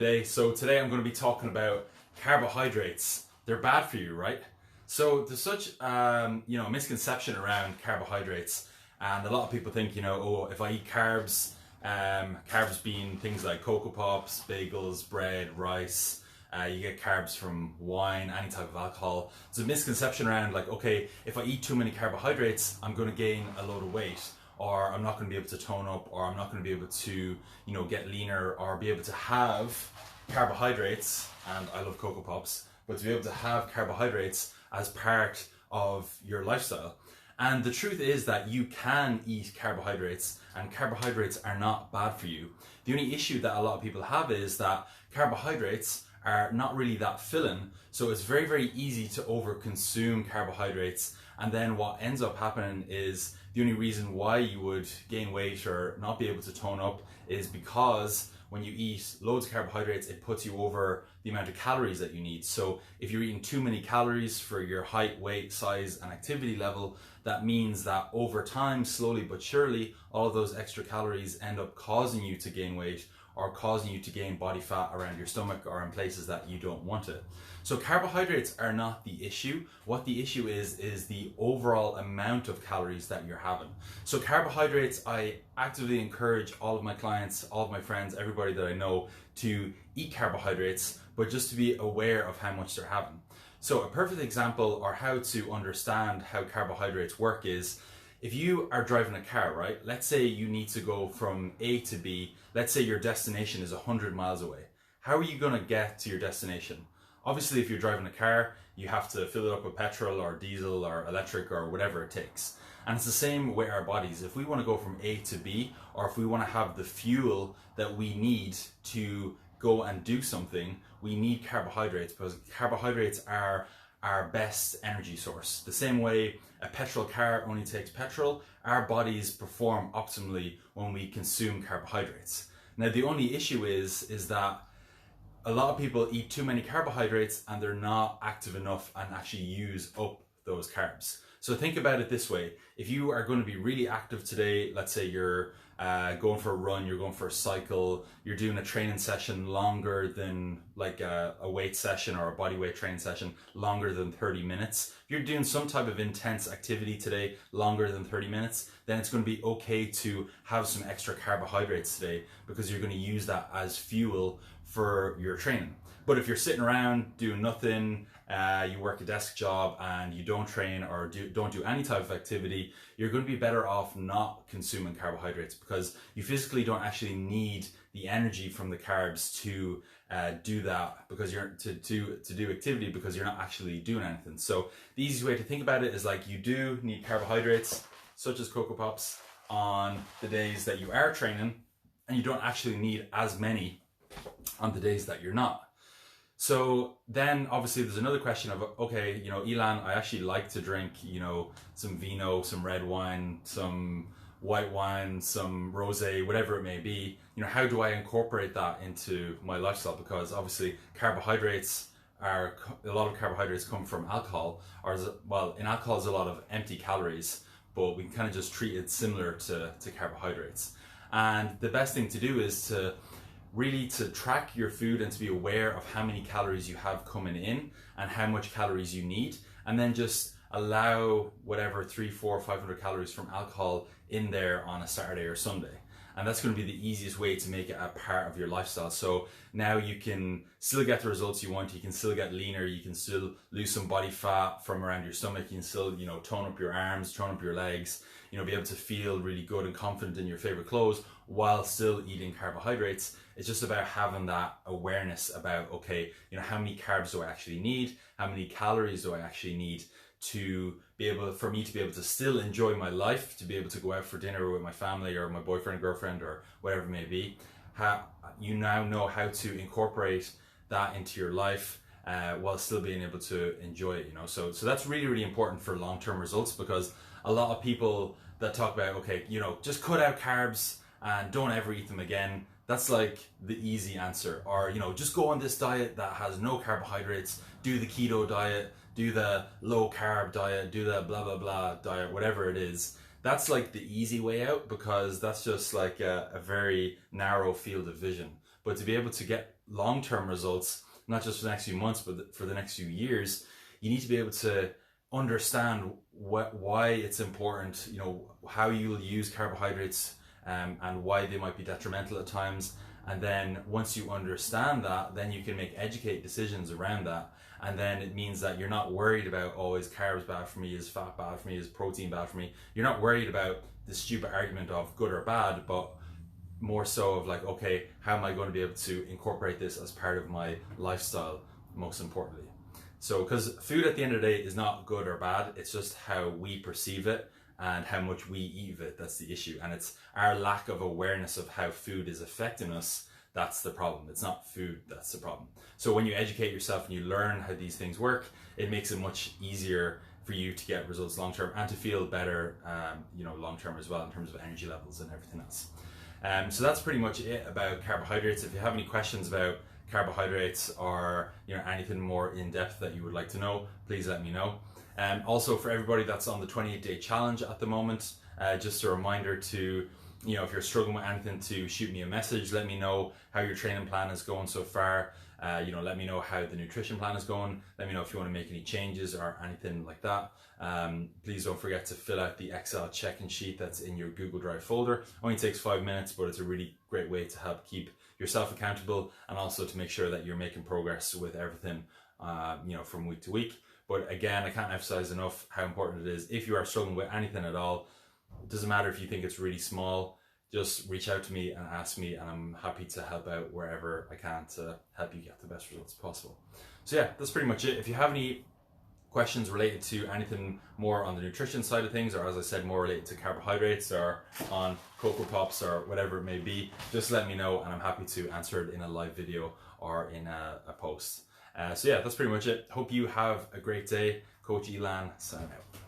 Today I'm going to be talking about carbohydrates. They're bad for you, right? So there's such misconception around carbohydrates, and a lot of people think, oh, if I eat carbs, carbs being things like Cocoa Pops, bagels, bread, rice. You get carbs from wine, any type of alcohol. There's a misconception around like, okay, if I eat too many carbohydrates, I'm going to gain a load of weight, or I'm not going to be able to tone up, or I'm not going to be able to, get leaner, or be able to have carbohydrates. And I love Cocoa Pops, but to be able to have carbohydrates as part of your lifestyle. And the truth is that you can eat carbohydrates, and carbohydrates are not bad for you. The only issue that a lot of people have is that carbohydrates are not really that filling, so it's very, very easy to overconsume carbohydrates. And then what ends up happening is the only reason why you would gain weight or not be able to tone up is because when you eat loads of carbohydrates, it puts you over the amount of calories that you need. So if you're eating too many calories for your height, weight, size, and activity level, that means that over time, slowly but surely, all of those extra calories end up causing you to gain weight, or causing you to gain body fat around your stomach or in places that you don't want it. So carbohydrates are not the issue. What the issue is the overall amount of calories that you're having. So carbohydrates, I actively encourage all of my clients, all of my friends, everybody that I know to eat carbohydrates, but just to be aware of how much they're having. So a perfect example, or how to understand how carbohydrates work, is if you are driving a car, right? Let's say you need to go from A to B. Let's say your destination is 100 miles away. How are you going to get to your destination? Obviously, if you're driving a car, you have to fill it up with petrol or diesel or electric or whatever it takes. And it's the same with our bodies. If we want to go from A to B, or if we want to have the fuel that we need to go and do something, we need carbohydrates, because carbohydrates are our best energy source. The same way a petrol car only takes petrol, our bodies perform optimally when we consume carbohydrates. Now, the only issue is that a lot of people eat too many carbohydrates and they're not active enough and actually use up those carbs. So think about it this way. If you are going to be really active today, let's say you're going for a run, you're going for a cycle, you're doing a training session longer than like a weight session or a body weight training session longer than 30 minutes. If you're doing some type of intense activity today longer than 30 minutes, then it's going to be okay to have some extra carbohydrates today, because you're going to use that as fuel for your training. But if you're sitting around doing nothing, you work a desk job and you don't train or don't do any type of activity, you're going to be better off not consuming carbohydrates, because you physically don't actually need the energy from the carbs to do that, because you're to do activity, because you're not actually doing anything. So the easiest way to think about it is like, you do need carbohydrates such as Cocoa Pops on the days that you are training, and you don't actually need as many on the days that you're not. So then obviously there's another question of, okay, Elan, I actually like to drink, some vino, some red wine, some white wine, some rosé, whatever it may be. How do I incorporate that into my lifestyle? Because obviously a lot of carbohydrates come from alcohol, in alcohol there's a lot of empty calories, but we can kind of just treat it similar to carbohydrates. And the best thing to do is to really track your food and to be aware of how many calories you have coming in and how much calories you need, and then just allow whatever 300, 400, 500 calories from alcohol in there on a Saturday or Sunday. And that's going to be the easiest way to make it a part of your lifestyle. So now you can still get the results you want. You can still get leaner. You can still lose some body fat from around your stomach. You can still, tone up your arms, tone up your legs, be able to feel really good and confident in your favorite clothes while still eating carbohydrates. It's just about having that awareness about, okay, how many carbs do I actually need? How many calories do I actually need for me to be able to still enjoy my life, to be able to go out for dinner with my family or my boyfriend, girlfriend, or whatever it may be. You now know how to incorporate that into your life while still being able to enjoy it, So that's really, really important for long-term results, because a lot of people that talk about, okay, just cut out carbs and don't ever eat them again. That's like the easy answer. Or, just go on this diet that has no carbohydrates, do the keto diet, do the low carb diet, do the blah, blah, blah diet, whatever it is. That's like the easy way out, because that's just like a very narrow field of vision. But to be able to get long-term results, not just for the next few months, but for the next few years, you need to be able to understand why it's important, you know, how you'll use carbohydrates, and why they might be detrimental at times. And then once you understand that, then you can make educated decisions around that. And then it means that you're not worried about, oh, is carbs bad for me? Is fat bad for me? Is protein bad for me? You're not worried about the stupid argument of good or bad, but more so of like, okay, how am I going to be able to incorporate this as part of my lifestyle, most importantly? So, because food at the end of the day is not good or bad, it's just how we perceive it and how much we eat of it that's the issue. And it's our lack of awareness of how food is affecting us that's the problem. It's not food that's the problem. So when you educate yourself and you learn how these things work, it makes it much easier for you to get results long term and to feel better, you know, long term as well in terms of energy levels and everything else. So that's pretty much it about carbohydrates. If you have any questions about carbohydrates or, you know, anything more in depth that you would like to know, please let me know. Also, for everybody that's on the 28-day challenge at the moment, just a reminder to, you know, if you're struggling with anything, to shoot me a message. Let me know how your training plan is going so far. You know, let me know how the nutrition plan is going. Let me know if you want to make any changes or anything like that. Please don't forget to fill out the Excel check-in sheet that's in your Google Drive folder. Only takes 5 minutes, but it's a really great way to help keep yourself accountable and also to make sure that you're making progress with everything, you know, from week to week. But again, I can't emphasize enough how important it is. If you are struggling with anything at all, it doesn't matter if you think it's really small, just reach out to me and ask me, and I'm happy to help out wherever I can to help you get the best results possible. So yeah, that's pretty much it. If you have any questions related to anything more on the nutrition side of things, or as I said, more related to carbohydrates or on Cocoa Pops or whatever it may be, just let me know and I'm happy to answer it in a live video or in a post. So yeah, that's pretty much it. Hope you have a great day. Coach Elan, signing out.